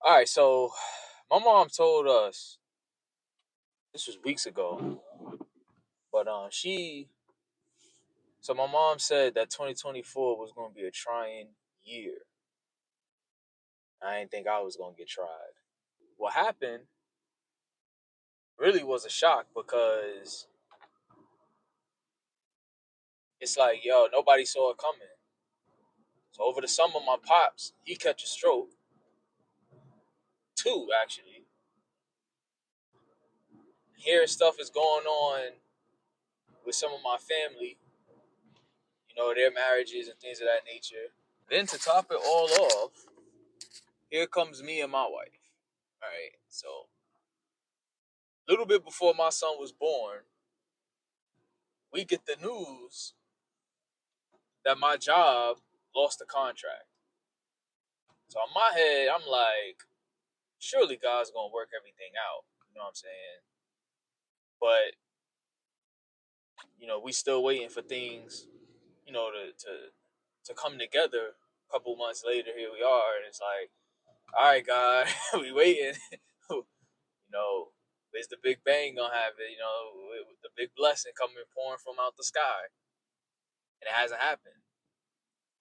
All right, so my mom told us this was weeks ago, but my mom said that 2024 was going to be a trying year. I didn't think I was going to get tried. What happened really was a shock because it's like, yo, nobody saw it coming. So over the summer, my pops, he catch a stroke, two actually. Hearing stuff is going on with some of my family, their marriages and things of that nature. Then to top it all off, here comes me and my wife. All right, so a little bit before my son was born, we get the news that my job lost the contract. So in my head, I'm like, surely God's gonna work everything out. You know what I'm saying? But we still waiting for things, to come together. A couple months later, here we are, and it's like, all right, God, we waiting. Where's the big bang gonna happen? The big blessing coming pouring from out the sky, and it hasn't happened.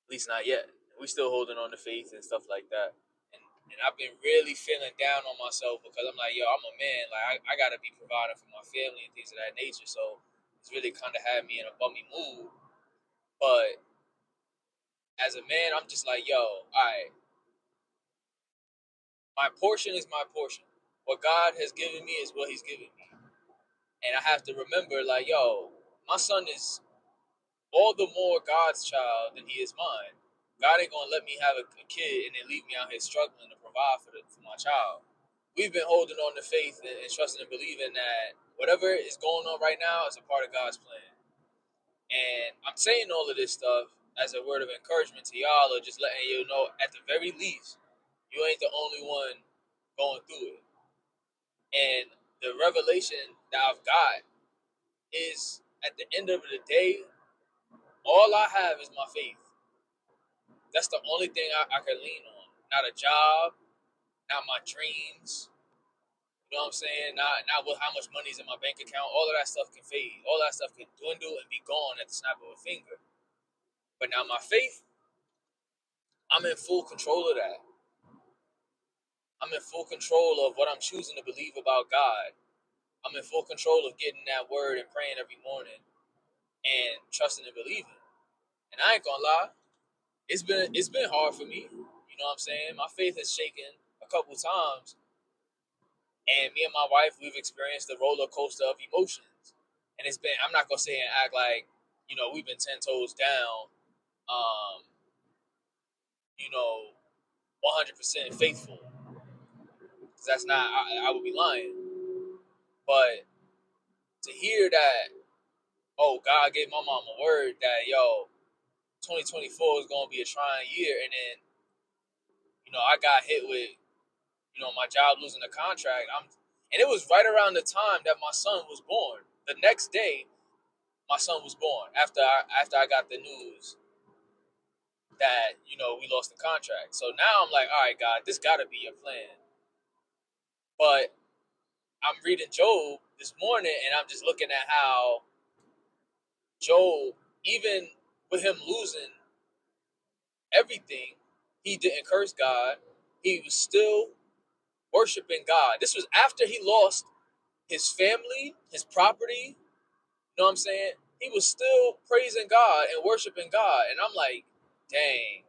At least not yet. We still holding on to faith and stuff like that. And I've been really feeling down on myself because I'm like, yo, I'm a man. Like I gotta be providing for my family and things of that nature. So it's really kind of had me in a bummy mood. But as a man, I'm just like, yo, all right, my portion is my portion. What God has given me is what He's given me, and I have to remember, like, yo, my son is all the more God's child than he is mine. God ain't gonna let me have a kid and then leave me out here struggling to provide for my child. We've been holding on to faith and trusting and believing that whatever is going on right now is a part of God's plan. And I'm saying all of this stuff as a word of encouragement to y'all, or just letting you know, at the very least, you ain't the only one going through it. And the revelation that I've got is, at the end of the day, all I have is my faith. That's the only thing I can lean on. Not a job, not my dreams. You know what I'm saying? Not with how much money's in my bank account. All of that stuff can fade. All that stuff can dwindle and be gone at the snap of a finger. But now my faith, I'm in full control of that. I'm in full control of what I'm choosing to believe about God. I'm in full control of getting that word and praying every morning and trusting and believing. And I ain't gonna lie, it's been hard for me. You know what I'm saying? My faith has shaken a couple times. And me and my wife, we've experienced the roller coaster of emotions. And it's been, I'm not going to say and act like, we've been 10 toes down, um, 100% faithful. Because that's not, I would be lying. But to hear that, oh, God gave my mom a word that, 2024 is going to be a trying year. And then, I got hit with, my job losing the contract. And it was right around the time that my son was born. The next day, my son was born after I got the news that we lost the contract. So now I'm like, all right, God, this got to be your plan. But I'm reading Job this morning, and I'm just looking at how Job, even with him losing everything, he didn't curse God. He was still worshiping God. This was after he lost his family, his property. You know what I'm saying? He was still praising God and worshiping God. And I'm like, dang,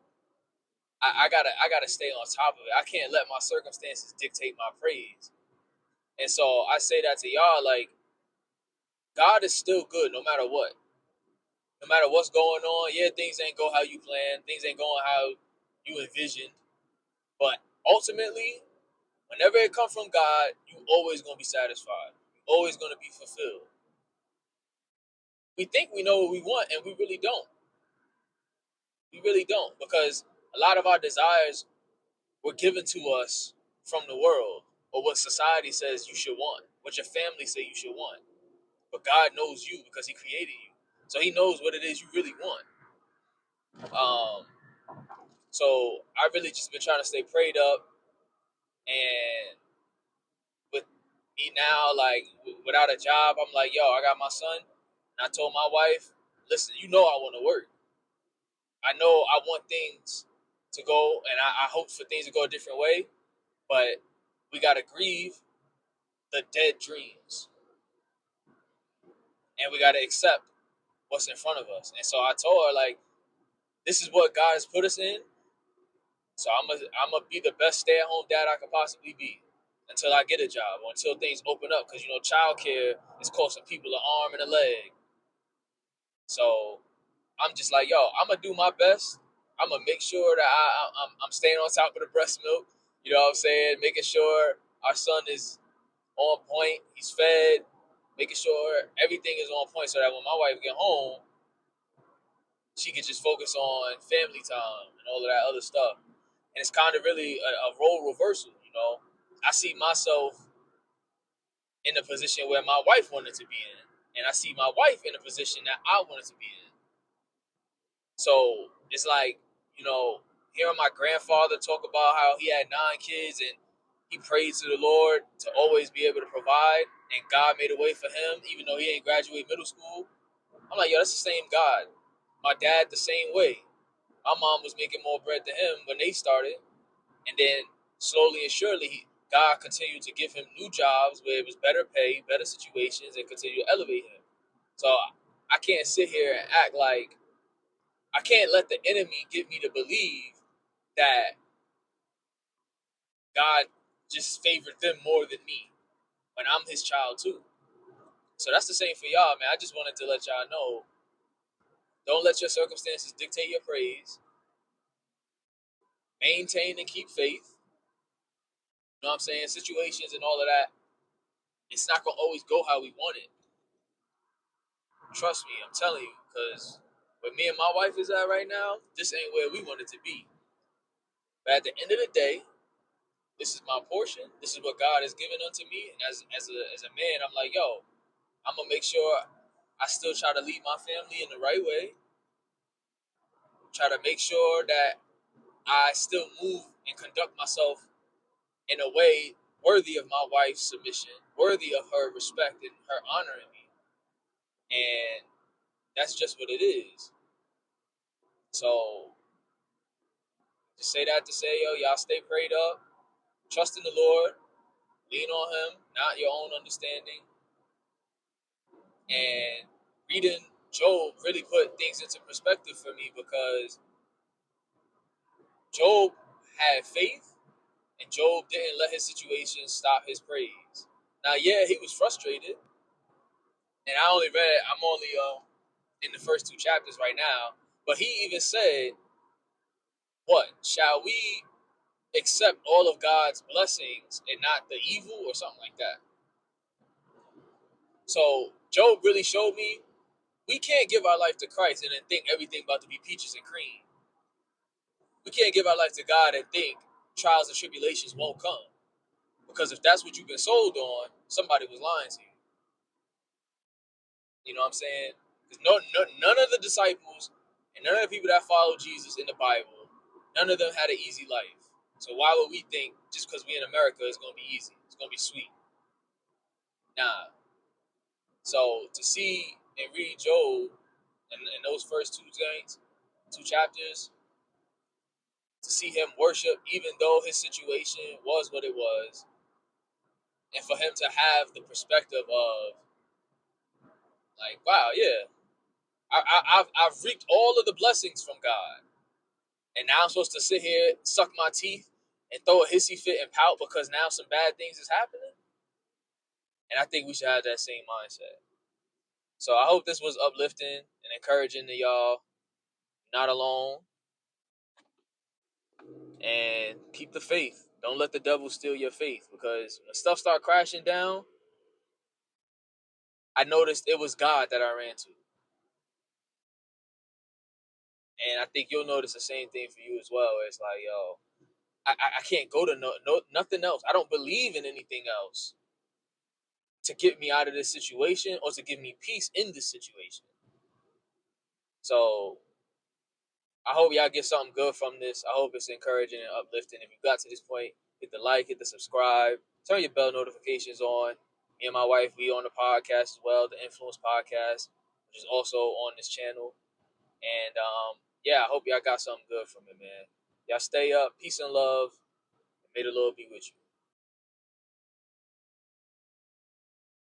I gotta stay on top of it. I can't let my circumstances dictate my praise. And so I say that to y'all, like, God is still good no matter what. No matter what's going on, yeah, things ain't go how you planned, things ain't going how you envisioned. But ultimately, whenever it comes from God, you always gonna be satisfied. You're always gonna be fulfilled. We think we know what we want, and we really don't. We really don't, because a lot of our desires were given to us from the world, or what society says you should want, what your family say you should want. But God knows you because He created you, so He knows what it is you really want. So I really just been trying to stay prayed up now, like without a job, I'm like, yo, I got my son, and I told my wife, listen, you know I want to work. I know I want things to go, and I hope for things to go a different way, but we gotta grieve the dead dreams, and we gotta accept what's in front of us. And so I told her, like, this is what God has put us in. So I'm gonna be the best stay-at-home dad I could possibly be until I get a job or until things open up. Because childcare is costing people an arm and a leg. So I'm just like, yo, I'm gonna do my best. I'm gonna make sure that I'm staying on top of the breast milk. You know what I'm saying? Making sure our son is on point. He's fed. Making sure everything is on point so that when my wife get home, she can just focus on family time and all of that other stuff. And it's kind of really a role reversal. I see myself in a position where my wife wanted to be in, and I see my wife in a position that I wanted to be in. So it's like, hearing my grandfather talk about how he had 9 kids and he prayed to the Lord to always be able to provide, and God made a way for him, even though he ain't graduated middle school. I'm like, yo, that's the same God. My dad, the same way. My mom was making more bread than him when they started, and then slowly and surely, God continued to give him new jobs where it was better pay, better situations, and continue to elevate him. So I can't sit here and act like I can't let the enemy get me to believe that God just favored them more than me when I'm his child too. So that's the same for y'all, man. I just wanted to let y'all know, don't let your circumstances dictate your praise. Maintain and keep faith. You know what I'm saying? Situations and all of that, it's not going to always go how we want it. Trust me, I'm telling you, because where me and my wife is at right now, this ain't where we want it to be. But at the end of the day, this is my portion. This is what God has given unto me. And as a man, I'm like, yo, I'm going to make sure I still try to lead my family in the right way. Try to make sure that I still move and conduct myself in a way worthy of my wife's submission, worthy of her respect and her honoring me. And that's just what it is. So just say that to say, yo, y'all stay prayed up, trust in the Lord, lean on him, not your own understanding. And reading Job really put things into perspective for me, because Job had faith, and Job didn't let his situation stop his praise. Now, yeah, he was frustrated, and I'm only in the first 2 chapters right now, but he even said, what, shall we accept all of God's blessings and not the evil, or something like that? So Job really showed me we can't give our life to Christ and then think everything about to be peaches and cream. We can't give our life to God and think trials and tribulations won't come. Because if that's what you've been sold on, somebody was lying to you. You know what I'm saying? Because none of the disciples and none of the people that followed Jesus in the Bible, none of them had an easy life. So why would we think just because we in America it's going to be easy? It's going to be sweet. Nah. So to see and read Job in those first 2 chapters, to see him worship even though his situation was what it was, and for him to have the perspective of, like, wow, yeah, I've reaped all of the blessings from God, and now I'm supposed to sit here, suck my teeth, and throw a hissy fit and pout because now some bad things is happening. And I think we should have that same mindset. So I hope this was uplifting and encouraging to y'all. Not alone. And keep the faith. Don't let the devil steal your faith, because when stuff start crashing down, I noticed it was God that I ran to. And I think you'll notice the same thing for you as well. It's like, yo, I can't go to nothing else. I don't believe in anything else to get me out of this situation or to give me peace in this situation. So I hope y'all get something good from this. I hope it's encouraging and uplifting. If you got to this point, hit the like, hit the subscribe, turn your bell notifications on. Me and my wife, we on the podcast as well, the Influence podcast, which is also on this channel. And yeah, I hope y'all got something good from it, man. Y'all stay up. Peace and love. May the Lord be with you.